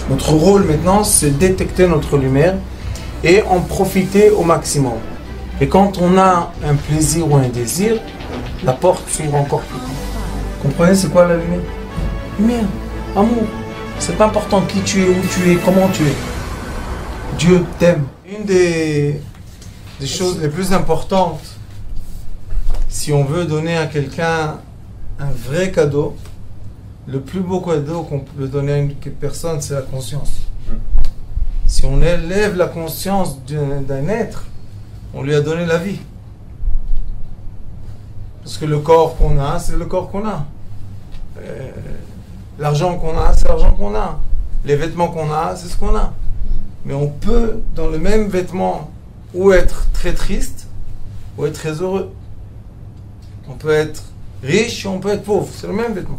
Notre rôle maintenant, c'est détecter notre lumière et en profiter au maximum. Et quand on a un plaisir ou un désir, la porte s'ouvre encore plus. Vous comprenez c'est quoi la lumière? Lumière, amour. C'est pas important qui tu es, où tu es, comment tu es. Dieu t'aime. Une des choses les plus importantes, si on veut donner à quelqu'un un vrai cadeau, le plus beau cadeau qu'on peut donner à une personne, c'est la conscience. Si on élève la conscience d'un être, on lui a donné la vie. Parce que le corps qu'on a, c'est le corps qu'on a. L'argent qu'on a, c'est l'argent qu'on a. Les vêtements qu'on a, c'est ce qu'on a. Mais on peut, dans le même vêtement, ou être très triste, ou être très heureux. On peut être riche, ou on peut être pauvre. C'est le même vêtement.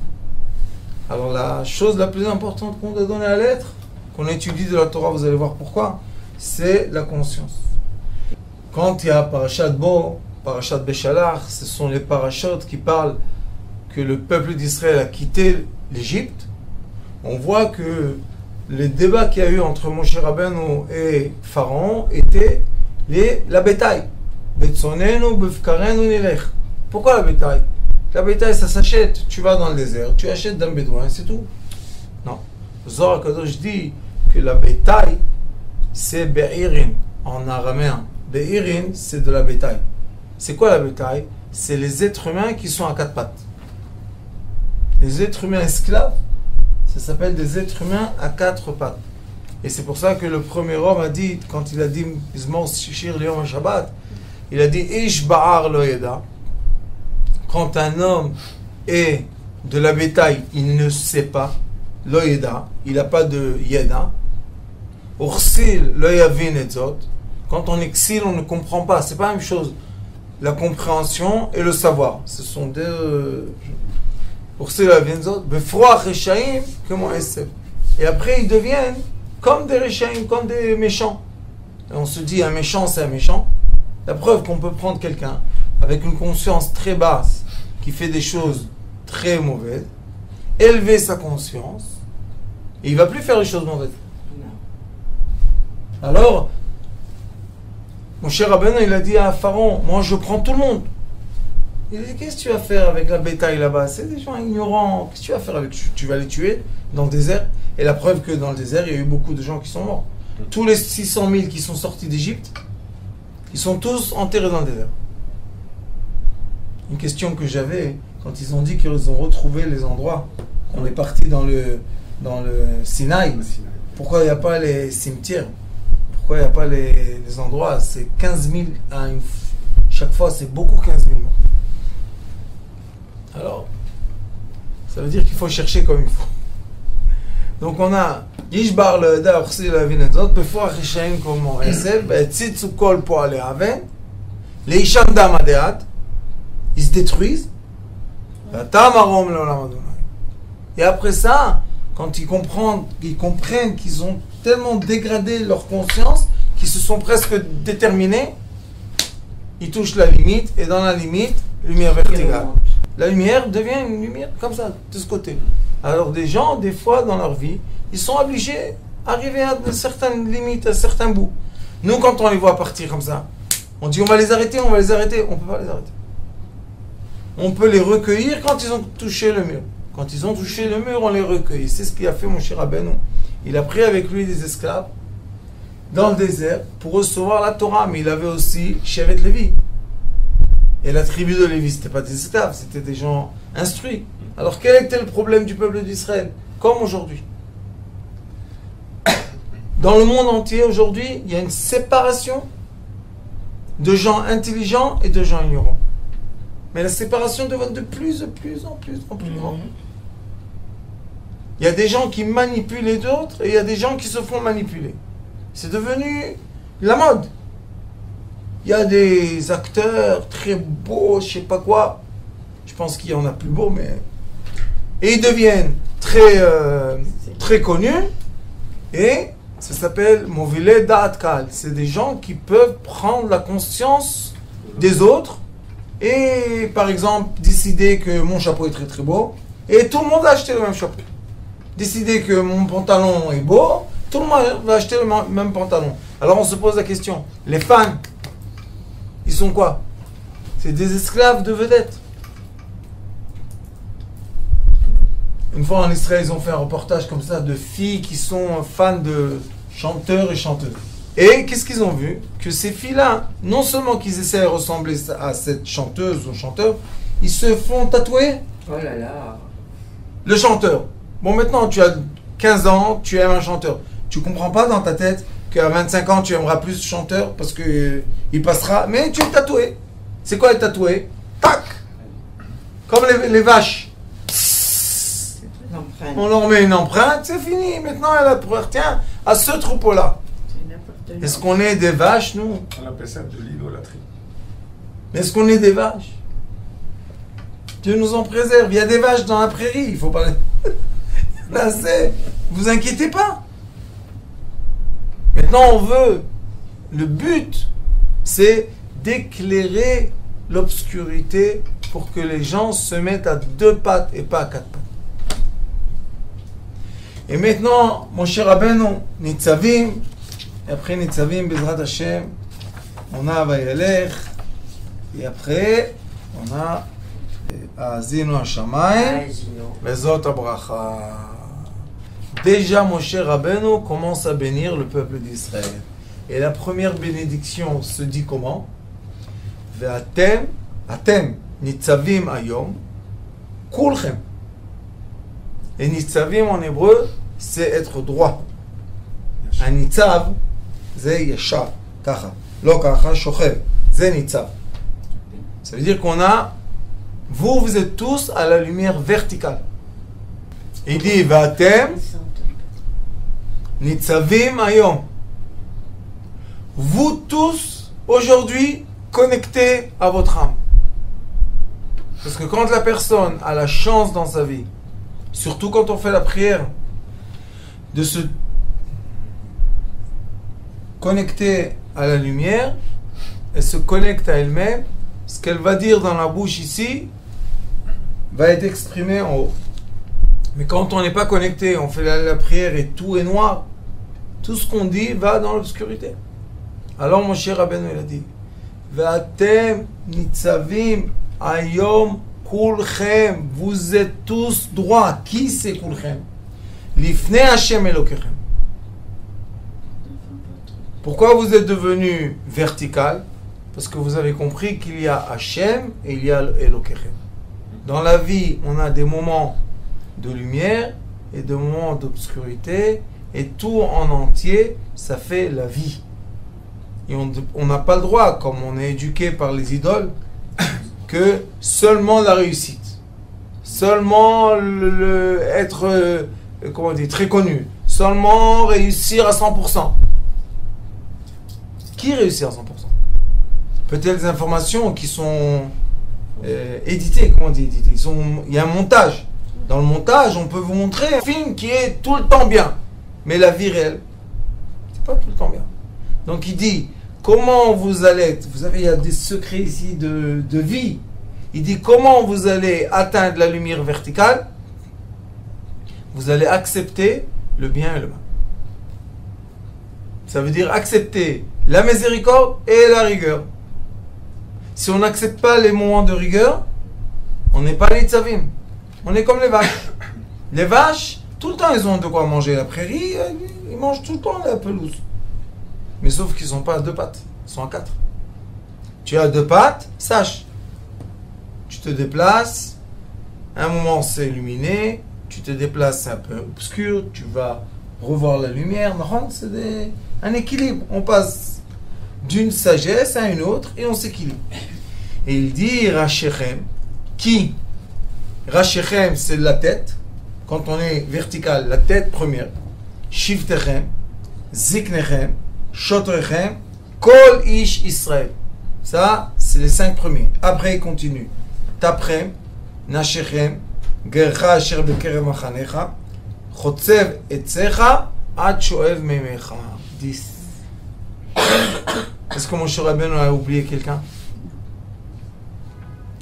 Alors la chose la plus importante qu'on doit donner à l'être, qu'on étudie de la Torah, vous allez voir pourquoi, c'est la conscience. Quand il y a Parashat Bo, Parashat Beshalach, ce sont les parachutes qui parlent que le peuple d'Israël a quitté l'Égypte. On voit que les débats qu'il y a eu entre Moshe Rabbeinu et Pharaon étaient la bétail. Pourquoi la bétail? La bétail, ça s'achète. Tu vas dans le désert, tu achètes d'un bédouin, c'est tout. Non. Zohar Kadosh dit que la bétail, c'est Be'irin en araméen. Be'irin, c'est de la bétail. C'est quoi la bétail? C'est les êtres humains qui sont à quatre pattes. Les êtres humains esclaves, ça s'appelle des êtres humains à quatre pattes. Et c'est pour ça que le premier homme a dit, quand il a dit Mizmor Shir Liyom Shabbat, il a dit Ish Ba'ar Lo Yeda. Quand un homme est de la bétail, il ne sait pas. Lo Yeda, il n'a pas de Yeda. Ursil Lo Yavin Etzot. Quand on exile, on ne comprend pas. C'est pas la même chose. La compréhension et le savoir. Ce sont deux. Ursil Lo Yavin Etzot. Befroach Reshaim, comment est-ce? Et après, ils deviennent comme des Reshaim, comme des méchants. Et on se dit, un méchant, c'est un méchant. La preuve qu'on peut prendre quelqu'un avec une conscience très basse, qui fait des choses très mauvaises, élever sa conscience, et il ne va plus faire les choses mauvaises. Alors, mon cher Rabbeinu, il a dit à Pharaon, moi je prends tout le monde. Il a dit, qu'est-ce que tu vas faire avec la bétail là-bas? C'est des gens ignorants, qu'est-ce que tu vas faire avec? Tu vas les tuer dans le désert? Et la preuve que dans le désert, il y a eu beaucoup de gens qui sont morts. Tous les 600 000 qui sont sortis d'Égypte, ils sont tous enterrés dans le désert. Une question que j'avais, quand ils ont dit qu'ils ont retrouvé les endroits, on est parti dans le Sinaï, pourquoi il n'y a pas les cimetières? Pourquoi il n'y a pas les endroits? C'est 15 000 chaque fois, c'est beaucoup 15 000 morts. Alors, ça veut dire qu'il faut chercher comme il faut. Donc on a Yishbar le da ursi la vinazot before Rishaim comment Eseb tzitzu kol poale aven leisham damadeat, ils se détruisent. Et après ça, quand ils comprennent qu'ils ont tellement dégradé leur conscience qu'ils se sont presque déterminés, ils touchent la limite, et dans la limite, lumière verticale. La lumière devient une lumière comme ça, de ce côté. Alors des gens, des fois dans leur vie, ils sont obligés d'arriver à certaines limites, à certains bouts. Nous, quand on les voit partir comme ça, on dit on va les arrêter, on ne peut pas les arrêter. On peut les recueillir quand ils ont touché le mur. Quand ils ont touché le mur, on les recueille. C'est ce qu'il a fait mon cher Rabbeinu. Il a pris avec lui des esclaves dans le désert pour recevoir la Torah, mais il avait aussi Shevet Lévi. Et la tribu de Lévi, ce n'était pas des esclaves, c'était des gens instruits. Alors quel était le problème du peuple d'Israël? Comme aujourd'hui. Dans le monde entier, aujourd'hui, il y a une séparation de gens intelligents et de gens ignorants. Mais la séparation devient de plus en plus grande. Il y a des gens qui manipulent les autres et il y a des gens qui se font manipuler. C'est devenu la mode. Il y a des acteurs très beaux, je sais pas quoi. Je pense qu'il y en a plus beaux, mais... Et ils deviennent très connus. Et ça s'appelle Movile Da'at Kal. C'est des gens qui peuvent prendre la conscience des autres et, par exemple, décider que mon chapeau est très très beau. Et tout le monde a acheté le même chapeau. décider que mon pantalon est beau, tout le monde va acheter le même pantalon. Alors on se pose la question, les fans, ils sont quoi? C'est des esclaves de vedettes. Une fois en Israël, ils ont fait un reportage comme ça de filles qui sont fans de chanteurs et chanteuses. Et qu'est-ce qu'ils ont vu? Que ces filles-là, non seulement qu'ils essaient de ressembler à cette chanteuse ou chanteur, ils se font tatouer. Oh là là. Le chanteur. Bon, maintenant, tu as 15 ans, tu aimes un chanteur. Tu comprends pas dans ta tête qu'à 25 ans, tu aimeras plus ce chanteur parce que il passera. Mais tu es tatoué. C'est quoi être tatoué? Tac! Comme les vaches. On leur met une empreinte, c'est fini. Maintenant, elle appartient à ce troupeau-là. Est-ce qu'on est des vaches, nous? On appelle ça de l'idolâtrie. Est-ce qu'on est des vaches? Dieu nous en préserve. Il y a des vaches dans la prairie. Il faut pas... Là, c'est... Vous inquiétez pas. Maintenant, on veut... Le but, c'est d'éclairer l'obscurité pour que les gens se mettent à 2 pattes et pas à 4 pattes. Et maintenant, mon cher Rabbeinu, Nitzavim, et après Nitzavim, Bezrat Hashem, on a Vayelech, et après, on a Azinu Hashamayim, Bezot Abracha. Déjà, mon cher Rabbeinu commence à bénir le peuple d'Israël. Et la première bénédiction se dit comment? Ve'atem, atem, nitzavim ayom, kulchem. Et nitzavim en hébreu, c'est être droit. Un nitzav, c'est yashar, kacha. Lo kacha, shochev, c'est nitzav. Ça veut dire qu'on a, vous êtes tous à la lumière verticale. Il dit, ve'atem, nitzavim ayom. Vous tous, aujourd'hui, connectés à votre âme. Parce que quand la personne a la chance dans sa vie, surtout quand on fait la prière, de se connecter à la lumière, elle se connecte à elle-même, ce qu'elle va dire dans la bouche ici, va être exprimé en haut. Mais quand on n'est pas connecté, on fait la prière et tout est noir, tout ce qu'on dit va dans l'obscurité. Alors mon cher Rabbeinu il a dit Ve'atem nitzavim ayom kulchem. Vous êtes tous droits. Qui c'est kulchem? Lifnei Hashem Elokechem. Pourquoi vous êtes devenu vertical? Parce que vous avez compris qu'il y a Hashem et il y a Elokechem. Dans la vie, on a des moments de lumière et des moments d'obscurité, et tout en entier, ça fait la vie. Et on n'a pas le droit, comme on est éduqué par les idoles, que seulement la réussite, seulement être comment dire, très connu, seulement réussir à 100%. Qui réussit à 100%? Peut-être des informations qui sont éditées, comment on dit éditées. Il y a un montage. Dans le montage, on peut vous montrer un film qui est tout le temps bien, mais la vie réelle, c'est pas tout le temps bien. Donc il dit, comment vous allez, vous savez, il y a des secrets ici de vie. Il dit, comment vous allez atteindre la lumière verticale? Vous allez accepter le bien et le mal. Ça veut dire accepter la miséricorde et la rigueur. Si on n'accepte pas les moments de rigueur, on n'est pas les tzavim. On est comme les vaches. Les vaches, tout le temps, ils ont de quoi manger. La prairie, ils mangent tout le temps la pelouse. Mais sauf qu'ils ne sont pas à 2 pattes, ils sont à 4. Tu as 2 pattes, sache. Tu te déplaces, à un moment c'est illuminé, tu te déplaces, c'est un peu obscur, tu vas revoir la lumière. Non, c'est un équilibre. On passe d'une sagesse à une autre et on s'équilibre. Et il dit Rachechem, qui? Rachechem, c'est la tête. Quand on est vertical, la tête première. Shiftechem, Ziknechem, Shotrechem, Kol Ish Israël. Ça, c'est les 5 premiers. Après, il continue. Taprem, Nashechem, Gercha Asher Bekerev Machanecha, Chotzev Etzecha, Ad Shoev Memecha. 10. Est-ce que mon cher Rabbeinu a oublié quelqu'un?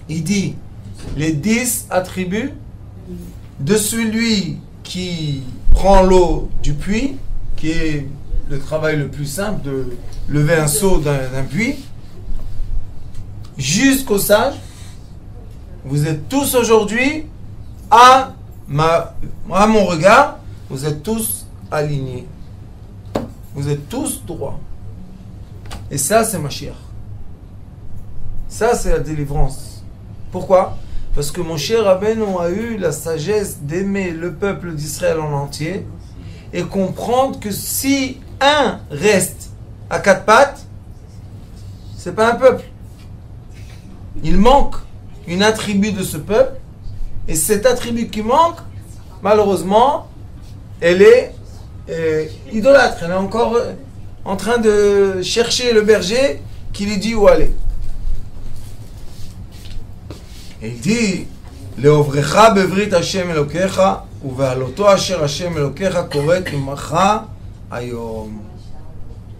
Il dit les 10 attributs de celui qui prend l'eau du puits, qui est le travail le plus simple de lever un seau d'un puits, jusqu'au sage. Vous êtes tous aujourd'hui à mon regard, vous êtes tous alignés. Vous êtes tous droits. Et ça, c'est Mashiach. Ça, c'est la délivrance. Pourquoi? Parce que mon cher Rabbeinu a eu la sagesse d'aimer le peuple d'Israël en entier et comprendre que si un reste à quatre pattes, c'est pas un peuple. Il manque une attribut de ce peuple, et cet attribut qui manque, malheureusement, elle est idolâtre. Elle est encore en train de chercher le berger qui lui dit où aller. Et il dit, Leovrecha bevrit Hashem Elokecha, uve'aloto asher Hashem Elokecha koret imacha ayom.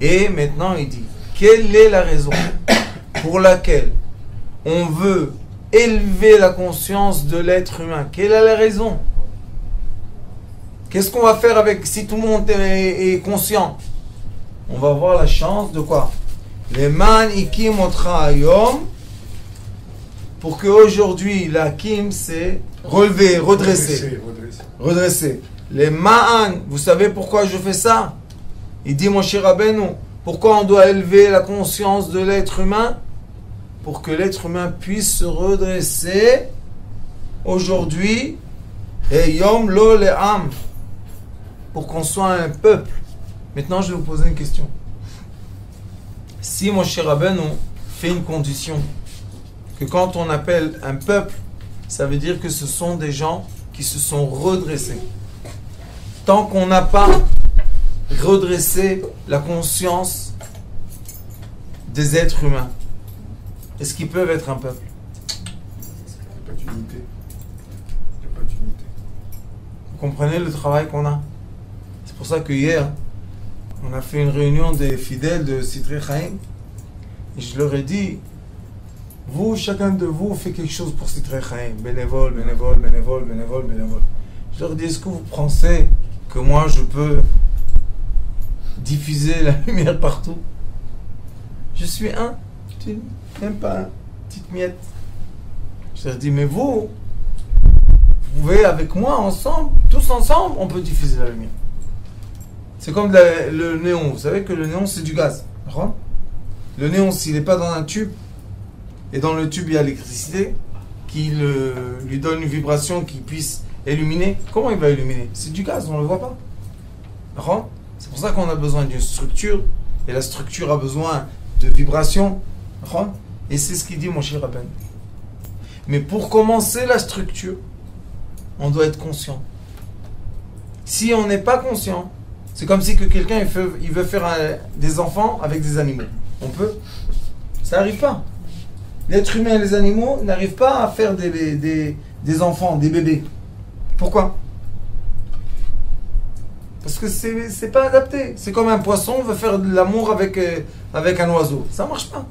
Et maintenant il dit, quelle est la raison pour laquelle on veut élever la conscience de l'être humain? Quelle est la raison? Qu'est-ce qu'on va faire avec si tout le monde est conscient? On va avoir la chance de quoi? Les man ikim otra ayom, pour qu'aujourd'hui la kim c'est relever, redresser. Les ma'an, vous savez pourquoi je fais ça? Il dit mon cher Rabbeinu, pourquoi on doit élever la conscience de l'être humain? Pour que l'être humain puisse se redresser aujourd'hui, et yom lo le'am, pour qu'on soit un peuple. Maintenant, je vais vous poser une question. Si mon cher Rabbeinu fait une condition, que quand on appelle un peuple, ça veut dire que ce sont des gens qui se sont redressés. Tant qu'on n'a pas redressé la conscience des êtres humains, est-ce qu'ils peuvent être un peuple? Il n'y a pas d'unité. Il n'y a pas d'unité. Vous comprenez le travail qu'on a? C'est pour ça que hier, on a fait une réunion des fidèles de Sitrei Chaim. Et je leur ai dit, vous, chacun de vous fait quelque chose pour Sitrei Chaim. Bénévole. Je leur ai dit, est-ce que vous pensez que moi je peux diffuser la lumière partout? Je suis même pas une petite miette. Je leur ai dit, mais vous pouvez avec moi, ensemble, tous ensemble, on peut diffuser la lumière. C'est comme le néon. Vous savez que le néon, c'est du gaz. Le néon, s'il n'est pas dans un tube, et dans le tube, il y a l'électricité qui lui donne une vibration qui puisse illuminer, comment il va illuminer? C'est du gaz, on ne le voit pas. C'est pour ça qu'on a besoin d'une structure, et la structure a besoin de vibration. Et c'est ce qu'il dit mon cher Rabbeinu. Mais pour commencer la structure, on doit être conscient. Si on n'est pas conscient, c'est comme si que quelqu'un il veut faire des enfants avec des animaux. On peut? Ça n'arrive pas. L'être humain et les animaux n'arrivent pas à faire des enfants, des bébés. Pourquoi? Parce que c'est pas adapté. C'est comme un poisson veut faire de l'amour avec un oiseau. Ça marche pas.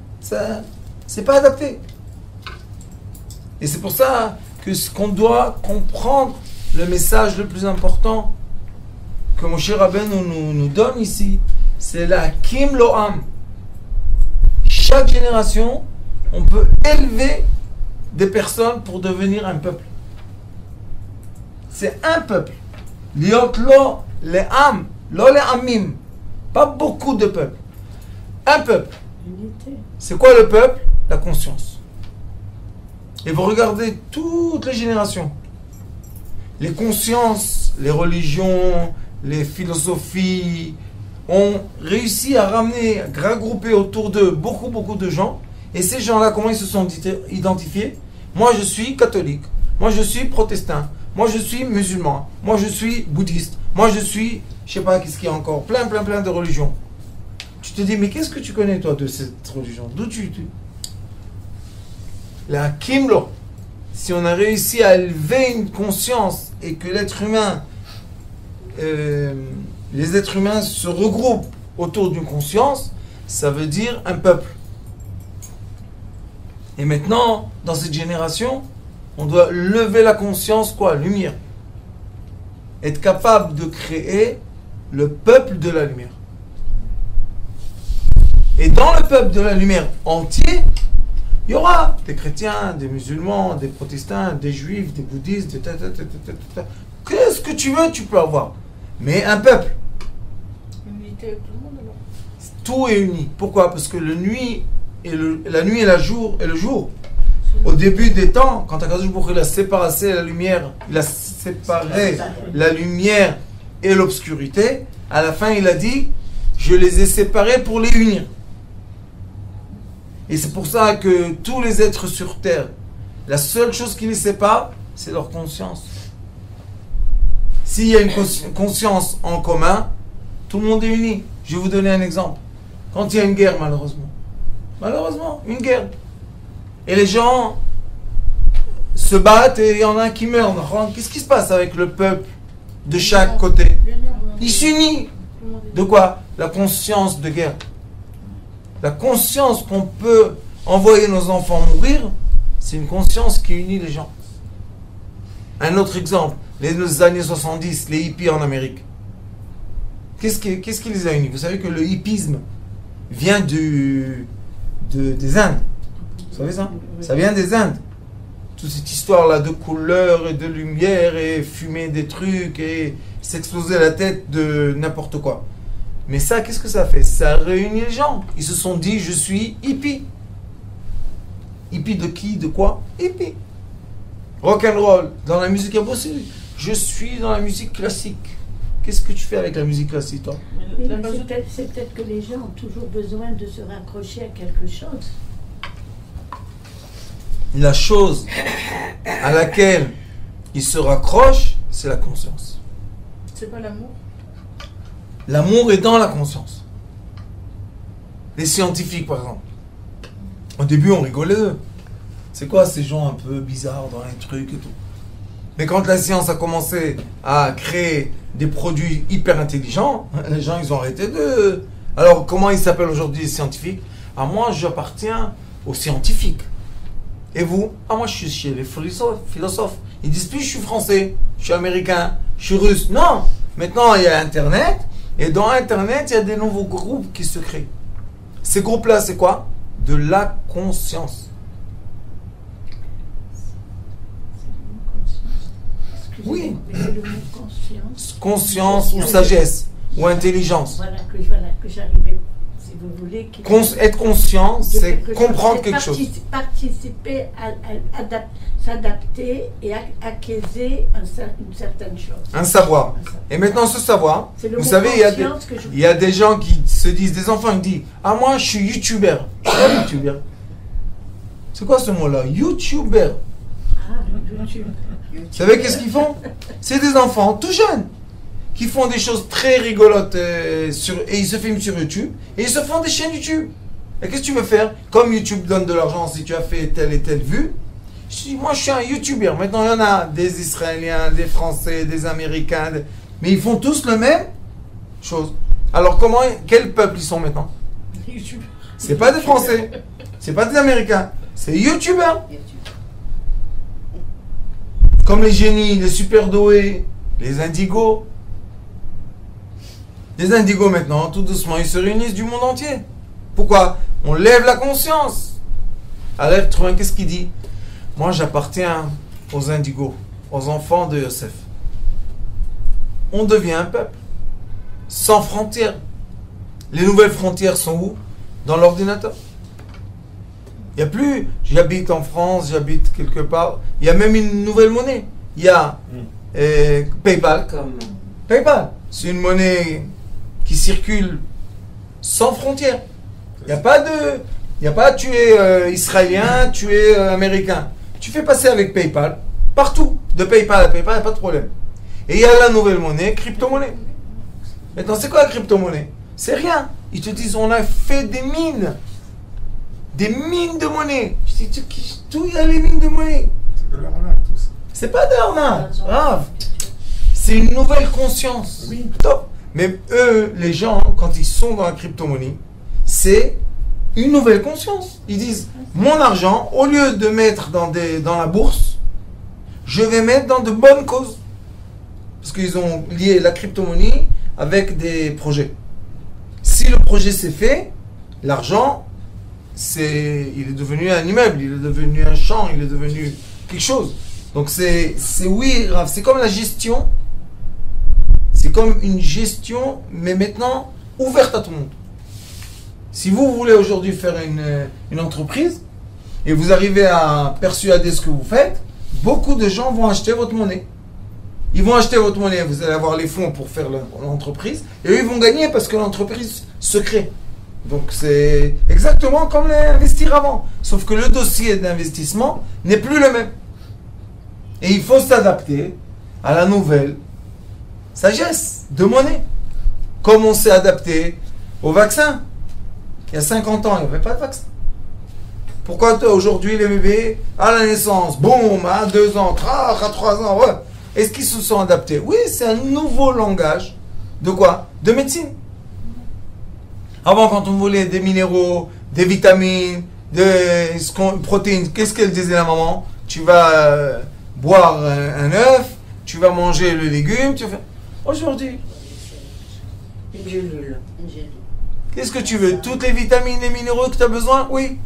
C'est pas adapté. Et c'est pour ça qu'on doit comprendre le message le plus important que mon cher Rabbeinu nous donne ici. C'est la Kim Lo'am. Chaque génération, on peut élever des personnes pour devenir un peuple. C'est un peuple. Liot lo le'am, lo le'amim. Pas beaucoup de peuples. Un peuple. C'est quoi le peuple? La conscience. Et vous regardez toutes les générations. Les consciences, les religions, les philosophies ont réussi à ramener, à regrouper autour d'eux beaucoup de gens. Et ces gens-là, comment ils se sont identifiés? Moi, je suis catholique. Moi, je suis protestant. Moi, je suis musulman. Moi, je suis bouddhiste. Moi, je suis, je sais pas, qu'est-ce qu'il y a encore, plein de religions. Tu te dis, mais qu'est-ce que tu connais, toi, de cette religion? D'où tu... La Kimlo, si on a réussi à élever une conscience et que l'être humain, les êtres humains se regroupent autour d'une conscience, ça veut dire un peuple. Et maintenant, dans cette génération, on doit lever la conscience, quoi? Lumière. être capable de créer le peuple de la lumière. Et dans le peuple de la lumière entier, il y aura des chrétiens, des musulmans, des protestants, des juifs, des bouddhistes, des qu'est-ce que tu veux, tu peux avoir. Mais un peuple. Unité avec tout le monde alors. Tout est uni. Pourquoi? Parce que la nuit et le jour. Au début des temps, quand Akadosh Baruch Hu il a séparé la lumière, il a séparé la lumière et l'obscurité, à la fin il a dit, je les ai séparés pour les unir. Et c'est pour ça que tous les êtres sur terre, la seule chose qui les sépare, c'est leur conscience. S'il y a une conscience en commun, tout le monde est uni. Je vais vous donner un exemple. Quand il y a une guerre, malheureusement, une guerre. Et les gens se battent et il y en a un qui meurt. Qu'est-ce qui se passe avec le peuple de chaque côté? Il s'unit. De quoi? La conscience de guerre. La conscience qu'on peut envoyer nos enfants mourir, c'est une conscience qui unit les gens. Un autre exemple, les années 70, les hippies en Amérique. Qu'est-ce qui les a unis? Vous savez que le hippisme vient des Indes. Vous savez ça? Ça vient des Indes. Toute cette histoire-là de couleurs et de lumière et fumer des trucs et s'exploser la tête de n'importe quoi. Mais ça, qu'est-ce que ça fait? Ça réunit les gens. Ils se sont dit, je suis hippie. Hippie de qui? De quoi? Hippie. Rock'n'roll. Dans la musique, il y a aussi. Je suis dans la musique classique. Qu'est-ce que tu fais avec la musique classique, toi? Oui, c'est peut-être que les gens ont toujours besoin de se raccrocher à quelque chose. La chose à laquelle ils se raccrochent, c'est la conscience. C'est pas l'amour? L'amour est dans la conscience. Les scientifiques, par exemple. Au début, on rigolait d'eux. C'est quoi ces gens un peu bizarres dans les trucs et tout? Mais quand la science a commencé à créer des produits hyper intelligents, les gens, ils ont arrêté de... Alors, comment ils s'appellent aujourd'hui, les scientifiques? Ah, moi, j'appartiens aux scientifiques. Et vous? Ah, moi, je suis chez les philosophes. Ils disent plus, je suis français, je suis américain, je suis russe. Non! Maintenant, il y a Internet. Et dans Internet, il y a des nouveaux groupes qui se créent. Ces groupes-là, c'est quoi? De la conscience. Oui. Mais c'est le mot conscience. Conscience ou sagesse ou intelligence. Voilà que j'arrivais, si vous voulez. Être conscient, c'est comprendre quelque chose. Participer à s'adapter et acquérir une certaine chose. Un savoir. Et maintenant, ce savoir, vous savez, il y a des gens qui se disent, des enfants qui disent, ah, moi, je suis youtubeur. Je suis pas youtubeur. C'est quoi ce mot-là? Youtubeur. Ah, YouTube. Vous savez qu'est-ce qu'ils font? C'est des enfants tout jeunes qui font des choses très rigolotes et ils se filment sur YouTube et ils se font des chaînes YouTube. Et qu'est-ce que tu veux faire? Comme YouTube donne de l'argent si tu as fait telle et telle vue, moi je suis un YouTuber. Maintenant il y en a des Israéliens, des Français, des Américains, mais ils font tous la même chose. Alors quel peuple ils sont maintenant? YouTubeurs. C'est pas des Français, c'est pas des Américains, c'est YouTubers. Comme les génies, les super doués, les indigos. Les indigos maintenant, tout doucement, ils se réunissent du monde entier. Pourquoi? On lève la conscience. Alors, l'être humain, qu'est-ce qu'il dit? Moi, j'appartiens aux indigos, aux enfants de Yosef. On devient un peuple, sans frontières. Les nouvelles frontières sont où? Dans l'ordinateur. Il n'y a plus, j'habite en France, j'habite quelque part. Il y a même une nouvelle monnaie. Il y a PayPal. PayPal, c'est une monnaie qui circule sans frontières. Il n'y a pas tu es israélien, tu es américain. Tu fais passer avec PayPal, partout. De PayPal à PayPal, il n'y a pas de problème. Et il y a la nouvelle monnaie, crypto-monnaie. Maintenant, c'est quoi la crypto-monnaie? C'est rien. Ils te disent, on a fait des mines. Des mines de monnaie. Je dis, tout il y a les mines de monnaie. C'est de l'arnaque, tout ça. C'est pas de l'arnaque. Grave. C'est une nouvelle conscience. Oui. Top. Mais eux, les gens, quand ils sont dans la crypto-monnaie, c'est une nouvelle conscience. Ils disent, mon argent, au lieu de mettre dans la bourse, je vais mettre dans de bonnes causes. Parce qu'ils ont lié la crypto-monnaie avec des projets. Si le projet s'est fait, l'argent, il est devenu un immeuble, il est devenu un champ, il est devenu quelque chose. Donc oui, Rav, c'est comme la gestion. C'est comme une gestion, mais maintenant ouverte à tout le monde. Si vous voulez aujourd'hui faire une entreprise et vous arrivez à persuader ce que vous faites, beaucoup de gens vont acheter votre monnaie. Ils vont acheter votre monnaie, vous allez avoir les fonds pour faire l'entreprise, et eux ils vont gagner parce que l'entreprise se crée. Donc c'est exactement comme investir avant. Sauf que le dossier d'investissement n'est plus le même. Et il faut s'adapter à la nouvelle sagesse de monnaie. Comme on s'est adapté au vaccin. Il y a 50 ans, il n'y avait pas de vaccin. Pourquoi aujourd'hui les bébés, à la naissance, boum, à 2 ans, à 3 ans, ouais. Est-ce qu'ils se sont adaptés? Oui, c'est un nouveau langage. De quoi? De médecine. Avant, quand on voulait des minéraux, des vitamines, des protéines, qu'est-ce qu'elle disait la maman? Tu vas boire un œuf, tu vas manger le légume, tu vas... Aujourd'hui, Une gélule. qu'est-ce que tu veux? Toutes les vitamines et minéraux que tu as besoin? Oui.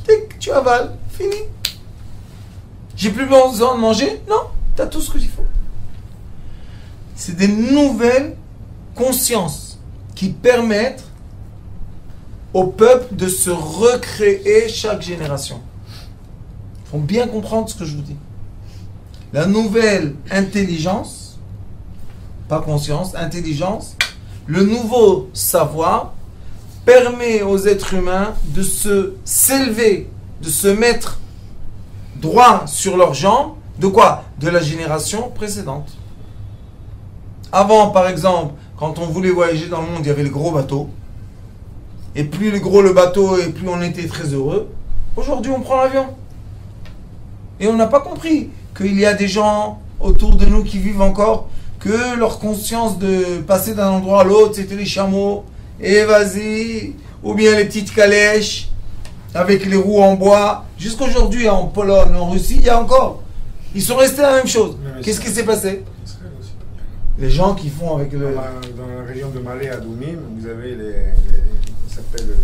Tic, tu avales, fini. J'ai plus besoin de manger? Non, tu as tout ce qu'il faut. C'est des nouvelles consciences qui permettent au peuple de se recréer chaque génération. Il faut bien comprendre ce que je vous dis. La nouvelle intelligence, pas conscience, intelligence, le nouveau savoir permet aux êtres humains de s'élever, de se mettre droit sur leurs jambes. De quoi? De la génération précédente. Avant, par exemple, quand on voulait voyager dans le monde, il y avait les gros bateaux. Et plus le gros le bateau, et plus on était très heureux. Aujourd'hui, on prend l'avion. Et on n'a pas compris qu'il y a des gens autour de nous qui vivent encore, que leur conscience de passer d'un endroit à l'autre, c'était les chameaux, et vas-y, ou bien les petites calèches, avec les roues en bois. Jusqu'aujourd'hui, en Pologne, en Russie, il y a encore. Ils sont restés à la même chose. Qu'est-ce qui s'est passé? Les gens qui font avec le... Dans la région de Malé à Doumim, vous avez ils s'appellent les...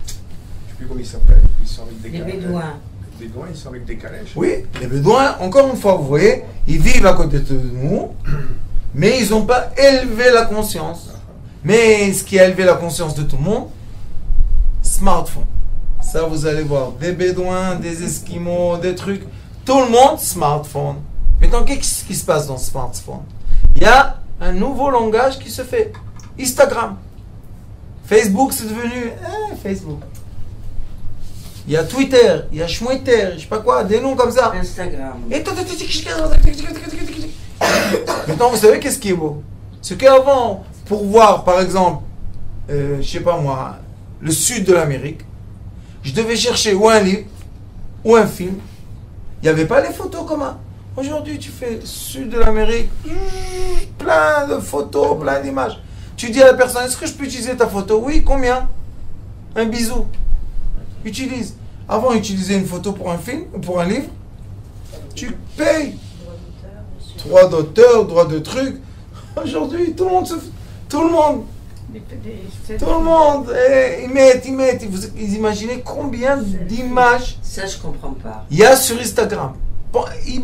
Je ne sais plus comment ils s'appellent. Ils sont avec des Les calèches. Bédouins. Les Bédouins, ils sont avec des calèches. Oui, les Bédouins, encore une fois, vous voyez, ils vivent à côté de nous, mais ils n'ont pas élevé la conscience. Mais ce qui a élevé la conscience de tout le monde, smartphone. Ça, vous allez voir, des Bédouins, des Esquimaux, des trucs. Tout le monde, smartphone. Maintenant, qu'est-ce qui se passe dans le smartphone? Il y a un nouveau langage qui se fait. Instagram. Facebook, c'est devenu Facebook. Il y a Twitter, il y a Schmwitter, je sais pas quoi, des noms comme ça. Instagram. Et maintenant, vous savez qu'est-ce qui est beau? C'est qu'avant, pour voir, par exemple, je sais pas moi, le sud de l'Amérique, je devais chercher ou un livre, ou un film. Il n'y avait pas les photos communes. Aujourd'hui, tu fais sud de l'Amérique, plein de photos, plein d'images. Tu dis à la personne, est-ce que je peux utiliser ta photo? Oui, combien? Un bisou. Utilise. Avant, utiliser une photo pour un film, pour un livre, tu payes. Droit d'auteur, droit de truc. Aujourd'hui, tout le monde tout le monde, ils mettent. Vous imaginez combien d'images Ça, je comprends pas. il y a sur Instagram? Bon,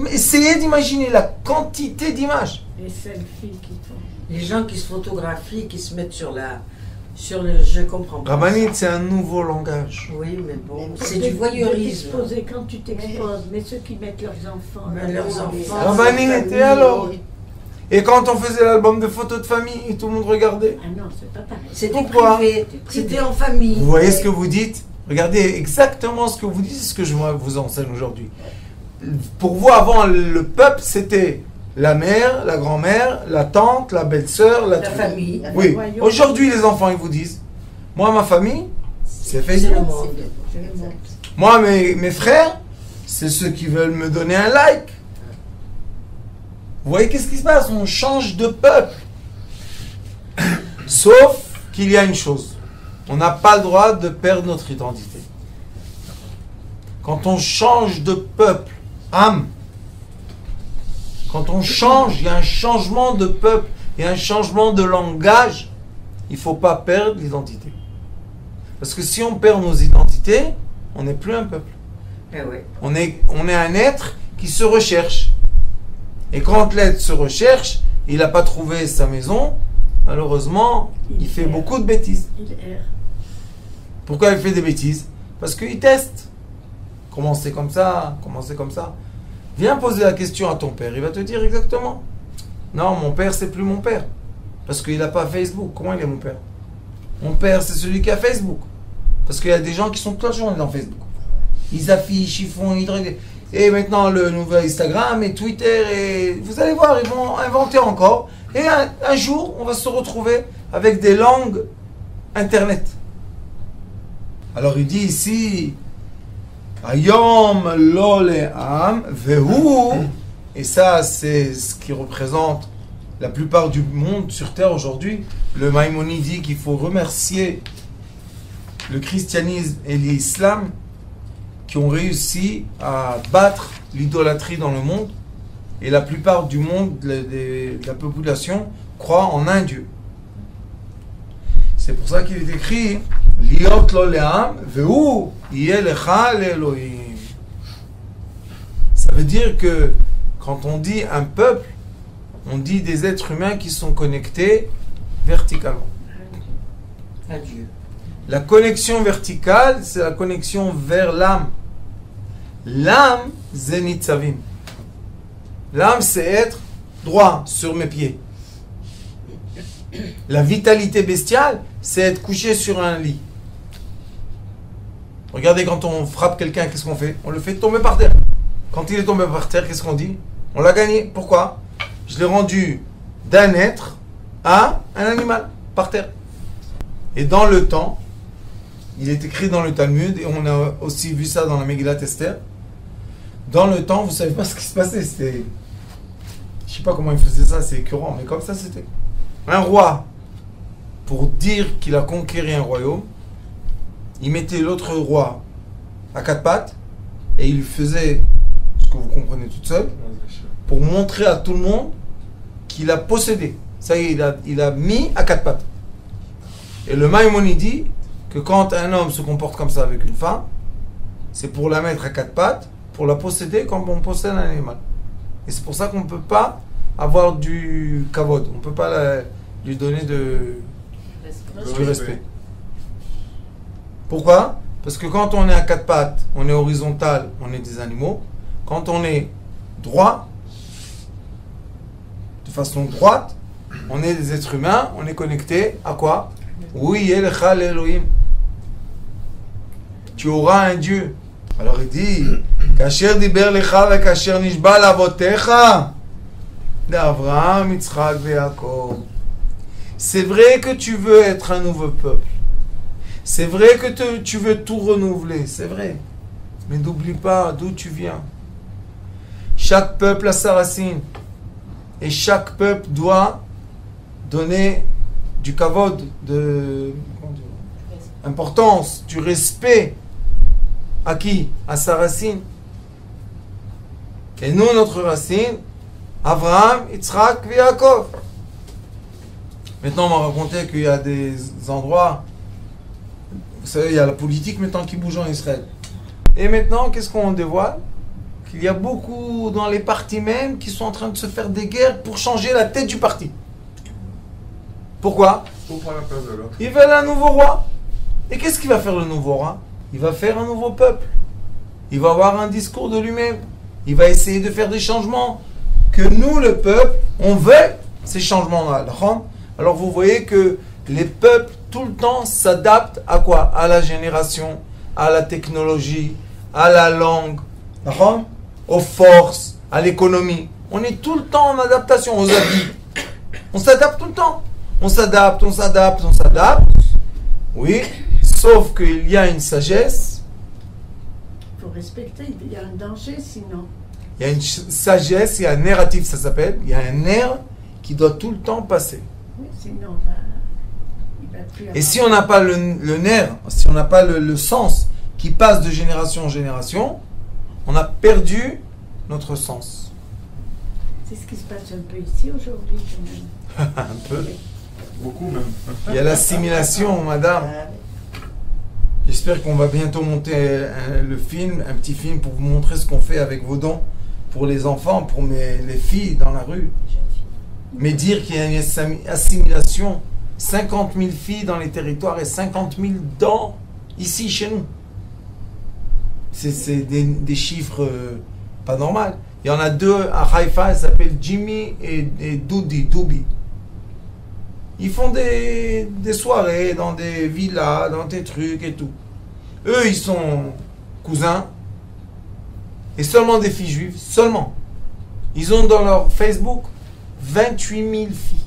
essayez d'imaginer la quantité d'images. Les selfies qui font. Les gens qui se photographient, qui se mettent sur le... Je comprends pas. Rabanit, c'est un nouveau langage. Oui, mais bon, c'est De- du voyeurisme. de t'exposer quand tu t'exposes, mais ceux qui mettent leurs enfants. Mais leurs enfants, Rabanit, et alors? Et quand on faisait l'album de photos de famille, et tout le monde regardait. Ah non, c'est pas pareil. C'était Pourquoi? privé, c'était en famille. Vous voyez ce que vous dites? Regardez exactement ce que vous dites, ce que je vous enseigne aujourd'hui. Pour vous, avant, le peuple, c'était la mère, la grand-mère, la tante, la belle-sœur, La famille. Oui. Aujourd'hui, les enfants, ils vous disent, moi, ma famille, c'est C'est le Facebook. monde. C'est le monde. Moi, mes frères, c'est ceux qui veulent me donner un like. Vous voyez qu'est-ce qui se passe? On change de peuple. Sauf qu'il y a une chose. On n'a pas le droit de perdre notre identité. Quand on change de peuple, âme, Quand on change, il y a un changement de peuple, il y a un changement de langage. Il ne faut pas perdre l'identité. Parce que si on perd nos identités, on n'est plus un peuple. Eh oui. On est un être qui se recherche. Et quand l'être se recherche, il n'a pas trouvé sa maison, malheureusement, il fait beaucoup de bêtises. Il erre. Pourquoi il fait des bêtises? Parce qu'il teste. Comment c'est comme ça? Comment c'est comme ça? Viens poser la question à ton père, il va te dire exactement. Non, mon père, c'est plus mon père. Parce qu'il n'a pas Facebook. Comment il est mon père? Mon père, c'est celui qui a Facebook. Parce qu'il y a des gens qui sont toute la journée dans Facebook. Ils affichent, ils font, ils draguent. Et maintenant, le nouvel Instagram et Twitter, et vous allez voir, ils vont inventer encore. Et un jour, on va se retrouver avec des langues Internet. Alors il dit ici, Ayom lo le'am vehu, et ça c'est ce qui représente la plupart du monde sur terre aujourd'hui. Le Maïmonide dit qu'il faut remercier le christianisme et l'islam qui ont réussi à battre l'idolâtrie dans le monde, et la plupart du monde, de la population, croit en un Dieu. C'est pour ça qu'il est écrit Liot lo le'am vehu yeh lecha le'Elohim. Ça veut dire que quand on dit un peuple, on dit des êtres humains qui sont connectés verticalement. Adieu. La connexion verticale, c'est la connexion vers l'âme. L'âme, c'est nitzavim. L'âme, c'est être droit sur mes pieds. La vitalité bestiale, c'est être couché sur un lit. Regardez, quand on frappe quelqu'un, qu'est-ce qu'on fait? On le fait tomber par terre. Quand il est tombé par terre, qu'est-ce qu'on dit? On l'a gagné. Pourquoi? Je l'ai rendu d'un être à un animal, par terre. Et dans le temps, il est écrit dans le Talmud, et on a aussi vu ça dans la Megillat Esther. Dans le temps, vous ne savez pas ce qui se passait. C'était, je ne sais pas comment il faisait ça, c'est écœurant, mais comme ça c'était. Un roi, pour dire qu'il a conquéri un royaume, il mettait l'autre roi à quatre pattes et il lui faisait ce que vous comprenez toute seule pour montrer à tout le monde qu'il a possédé. Ça y est, il a mis à quatre pattes. Et le Maïmonide dit que quand un homme se comporte comme ça avec une femme, c'est pour la mettre à quatre pattes, pour la posséder comme on possède un animal. Et c'est pour ça qu'on ne peut pas avoir du kavod, on ne peut pas lui donner du respect. Pourquoi? Parce que quand on est à quatre pattes, on est horizontal, on est des animaux. Quand on est droit, de façon droite, on est des êtres humains, on est connecté à quoi? Oui, Elecha l'Elohim. Tu auras un Dieu. Alors il dit, Kasher diber lecha ve kasher nishba lavotecha d'Avraham, Yitzhak ve Yaakov. C'est vrai que tu veux être un nouveau peuple. C'est vrai que tu veux tout renouveler. C'est vrai. Mais n'oublie pas d'où tu viens. Chaque peuple a sa racine. Et chaque peuple doit donner du kavod, de importance, du respect. À qui? À sa racine. Et nous, notre racine, Avraham, Yitzhak et Yaakov. Maintenant, on m'a raconté qu'il y a des endroits, vous savez, il y a la politique maintenant qui bouge en Israël. Et maintenant, qu'est-ce qu'on dévoile? Qu'il y a beaucoup dans les partis même qui sont en train de se faire des guerres pour changer la tête du parti. Pourquoi? Pour prendre la place de l'autre. Ils veulent un nouveau roi. Et qu'est-ce qu'il va faire le nouveau roi? Il va faire un nouveau peuple. Il va avoir un discours de lui-même. Il va essayer de faire des changements. Que nous, le peuple, on veut ces changements-là. Alors vous voyez que les peuples, tout le temps, s'adaptent à quoi? À la génération, à la technologie, à la langue, aux forces, à l'économie. On est tout le temps en adaptation, aux habits. On s'adapte tout le temps. On s'adapte, on s'adapte, on s'adapte. Oui. Sauf qu'il y a une sagesse. Il faut respecter, il y a un danger sinon. Il y a une sagesse, il y a un narratif, ça s'appelle. Il y a un nerf qui doit tout le temps passer. Oui, sinon, il va plus Et avoir- si on n'a pas le nerf, si on n'a pas le sens qui passe de génération en génération, on a perdu notre sens. C'est ce qui se passe un peu ici aujourd'hui, quand même. Un peu. Beaucoup même. Il y a l'assimilation, madame. J'espère qu'on va bientôt monter le film, un petit film pour vous montrer ce qu'on fait avec vos dons pour les enfants, pour les filles dans la rue. Mais dire qu'il y a une assimilation, 50 000 filles dans les territoires et 50 000 dons ici chez nous. C'est des chiffres pas normaux. Il y en a deux à Haïfa, ils s'appellent Jimmy et Doubi. Ils font des soirées dans des villas, dans des trucs et tout. Eux, ils sont cousins. Et seulement des filles juives. Seulement. Ils ont dans leur Facebook 28 000 filles.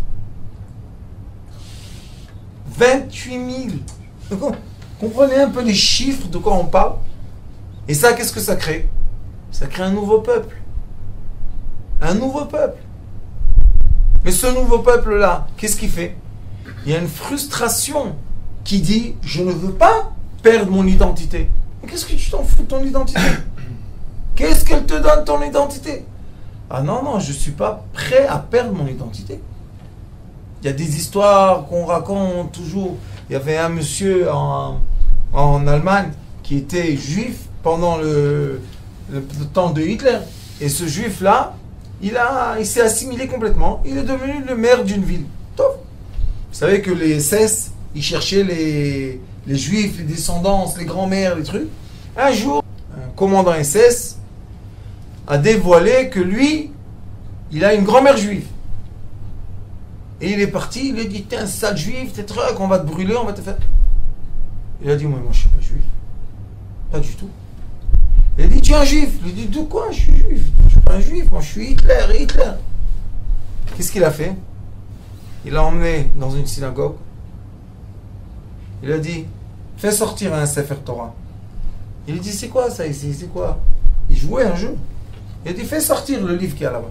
28 000. Comprenez un peu les chiffres de quoi on parle. Et ça, qu'est-ce que ça crée? Ça crée un nouveau peuple. Un nouveau peuple. Mais ce nouveau peuple-là, qu'est-ce qu'il fait? Il y a une frustration qui dit « Je ne veux pas perdre mon identité ». Mais qu'est-ce que tu t'en fous de ton identité? Qu'est-ce qu'elle te donne ton identité? Ah non, je ne suis pas prêt à perdre mon identité. Il y a des histoires qu'on raconte toujours. Il y avait un monsieur en Allemagne qui était juif pendant le temps de Hitler. Et ce juif-là, il s'est assimilé complètement. Il est devenu le maire d'une ville. Top. Vous savez que les SS, ils cherchaient les juifs, les descendants, les grands-mères, les trucs. Un jour, un commandant SS a dévoilé que lui, il a une grand-mère juive. Et il est parti, il a dit, t'es un sale juif, t'es truc, on va te brûler, on va te faire... Il a dit, moi je suis pas juif. Pas du tout. Il a dit, tu es un juif. Il a dit, de quoi je suis juif? Je suis pas un juif, moi je suis Hitler. Qu'est-ce qu'il a fait? Il l'a emmené dans une synagogue. Il a dit, fais sortir un Sefer Torah. Il a dit, c'est quoi ça ici? C'est quoi? Il jouait un jeu. Il a dit, fais sortir le livre qu'il y a là-bas.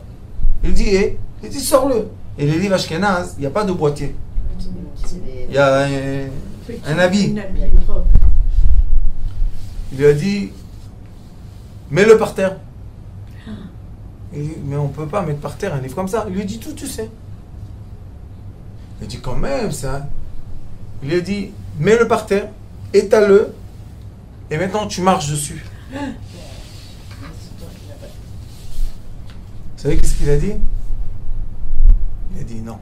Il dit, sors-le. Et les livres Ashkenaz, il n'y a pas de boîtier. Il y a un habit. Il lui a dit, mets-le par terre. Il dit, mais on ne peut pas mettre par terre un livre comme ça. Il lui a dit, tout tu sais. Il a dit, quand même, ça. Il lui a dit, mets-le par terre, étale-le, et maintenant tu marches dessus. Vous savez qu'est-ce qu'il a dit? Il a dit non.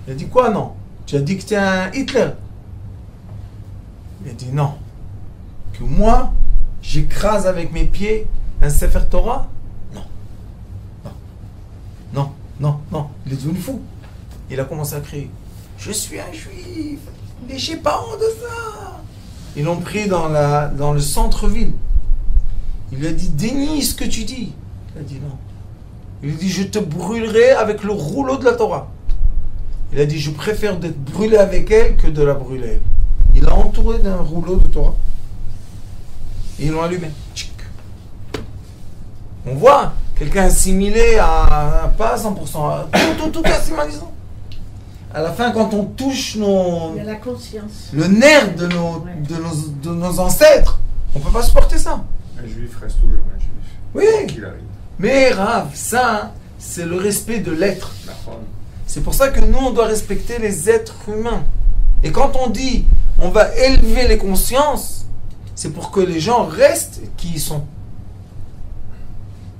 Il a dit quoi non? Tu as dit que tu es un Hitler. Il a dit non. Que moi, j'écrase avec mes pieds un Sefer Torah? Non. Il est devenu fou. Il a commencé à crier. Je suis un juif. Et j'ai pas honte de ça. Ils l'ont pris dans le centre-ville. Il lui a dit, dénie ce que tu dis. Il a dit non. Il lui a dit, je te brûlerai avec le rouleau de la Torah. Il a dit, je préfère d'être brûlé avec elle que de la brûler. Il l'a entouré d'un rouleau de Torah. Et ils l'ont allumé. Tchic. On voit quelqu'un assimilé à pas 100%, à tout assimilisant. À la fin, quand on touche Il y a la conscience. le nerf de nos ancêtres, on ne peut pas supporter ça. Un juif reste toujours un juif. Oui. Quoi qu'il arrive. Mais Rav, ça, c'est le respect de l'être. La femme. C'est pour ça que nous, on doit respecter les êtres humains. Et quand on dit, on va élever les consciences, c'est pour que les gens restent qui ils sont.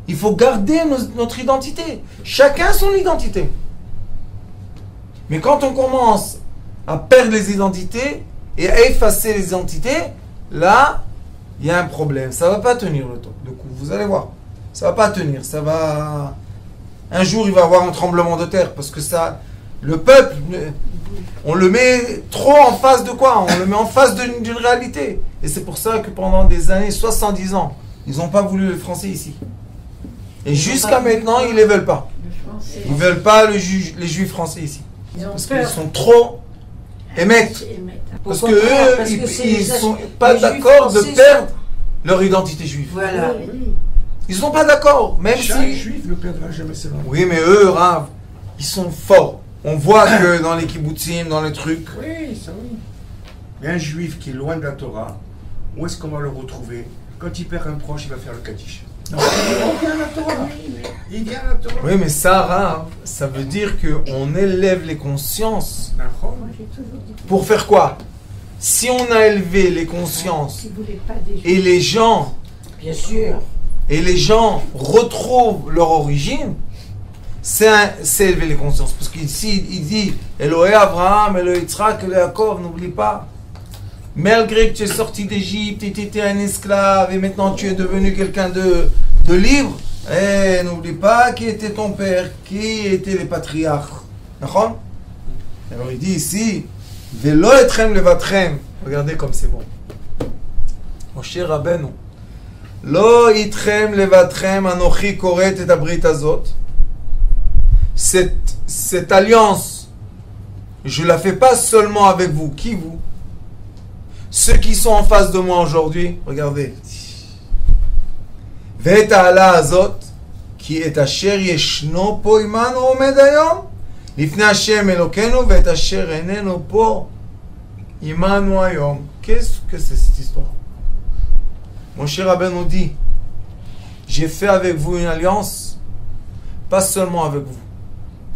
Il faut garder notre identité. Chacun son identité. Mais quand on commence à perdre les identités et à effacer les identités, là, il y a un problème. Ça ne va pas tenir le coup. Vous allez voir. Ça ne va pas tenir. Ça va... Un jour, il va y avoir un tremblement de terre. Parce que ça... Le peuple, on le met trop en face de quoi? On le met en face d'une réalité. Et c'est pour ça que pendant des années, 70 ans, ils n'ont pas voulu le français ici. Et jusqu'à maintenant, ils ne les veulent pas. Ils ne veulent pas les juifs français ici. Parce qu'ils sont trop émettes. Parce que eux, ils ne sont pas d'accord de perdre leur identité juive. Voilà. Ils ne sont pas d'accord. Même Chaque si... juif ne perdra jamais ses langues. Oui, mais eux, Rav, ils sont forts. On voit que dans les kibbutzim, dans les trucs... Oui, ça oui. Mais un juif qui est loin de la Torah, où est-ce qu'on va le retrouver? Quand il perd un proche, il va faire le kadish. Il vient la Torah. Il vient la Torah. Oui, mais ça, ça veut dire qu'on élève les consciences. D'accord. Moi, j'ai toujours dit que Pour faire quoi? Si on a élevé les consciences si vous voulez pas des et les gens Bien sûr. retrouvent leur origine, c'est élever les consciences. Parce qu'ici, il dit Elohé Abraham, Elohé Yitzhak, Elohé Yaakov, n'oublie pas. Malgré que tu es sorti d'Égypte et tu étais un esclave et maintenant tu es devenu quelqu'un de libre, n'oublie pas qui était ton père, qui étaient les patriarches. D'accord? Alors il dit ici Velo etrem levatrem. Regardez comme c'est bon. Moshe Rabbeinu. Lo itrem levatrem anochi koret et abrit azot. Cette alliance, je la fais pas seulement avec vous. Qui vous? Ceux qui sont en face de moi aujourd'hui. Regardez. Ve'et ha'ala azot ki et asher yeshno po imanu omed hayom. לפני השם אלוקינו ואת אשר איננו פה עמנו היום. Qu'est-ce que c'est cette histoire? Moshe Rabbeinu dit, j'ai fait avec vous une alliance, pas seulement avec vous,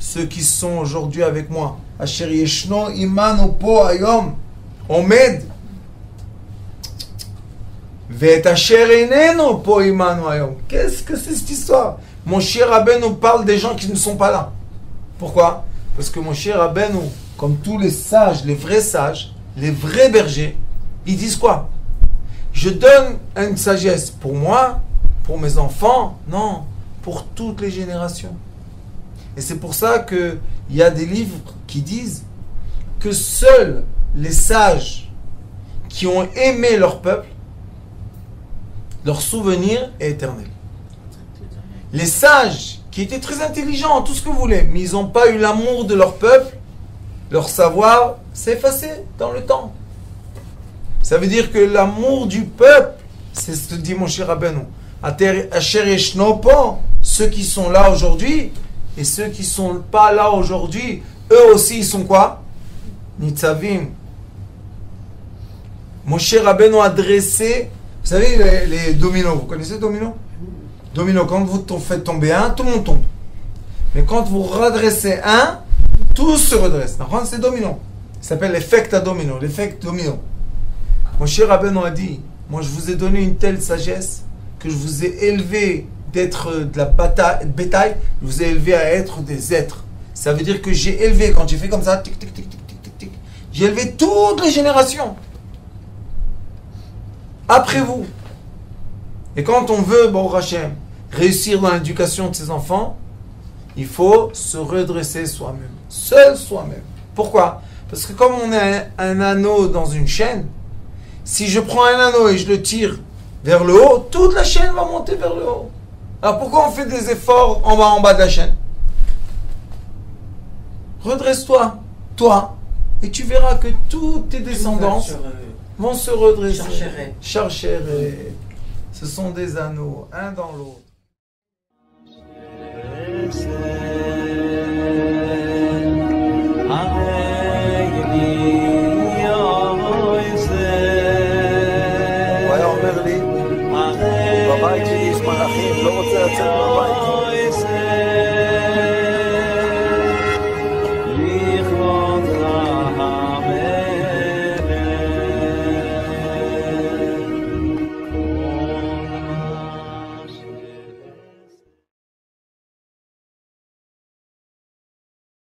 ceux qui sont aujourd'hui avec moi. Asher yeshno imanu po hayom omed ve'et asher einenu po imanu hayom. Qu'est-ce que c'est cette histoire? Moshe Rabbeinu parle des gens qui ne sont pas là. Pourquoi? Parce que Moshe Rabbeinu, comme tous les sages, les vrais bergers, ils disent quoi? Je donne une sagesse pour moi, pour mes enfants, non, pour toutes les générations. Et c'est pour ça qu'il y a des livres qui disent que seuls les sages qui ont aimé leur peuple, leur souvenir est éternel. Les sages qui étaient très intelligents, tout ce que vous voulez, mais ils n'ont pas eu l'amour de leur peuple, leur savoir s'est effacé dans le temps. Ça veut dire que l'amour du peuple, c'est ce que dit Moshe Rabbeinu. Asher yeshno po, ceux qui sont là aujourd'hui, et ceux qui ne sont pas là aujourd'hui, eux aussi ils sont quoi? Nitzavim. Moshe Rabbeinu a dressé, vous savez les dominos, vous connaissez les dominos? Domino, quand vous faites tomber un, tout le monde tombe. Mais quand vous redressez un, tout se redresse. C'est domino. Ça s'appelle l'effet à domino. L'effet domino. Moshe Rabbeinu a dit, moi je vous ai donné une telle sagesse que je vous ai élevé d'être de la bétail, je vous ai élevé à être des êtres. Ça veut dire que j'ai élevé, quand j'ai fait comme ça, tic, tic, tic, tic, tic, tic, tic, j'ai élevé toutes les générations. Après vous. Et quand on veut, bon Hachem, réussir dans l'éducation de ses enfants, il faut se redresser soi-même. Seul soi-même. Pourquoi? Parce que comme on est un anneau dans une chaîne, si je prends un anneau et je le tire vers le haut, toute la chaîne va monter vers le haut. Alors pourquoi on fait des efforts en bas de la chaîne? Redresse-toi, toi, et tu verras que toutes tes descendants vont se redresser. Charchéret. Ce sont des anneaux, un dans l'autre.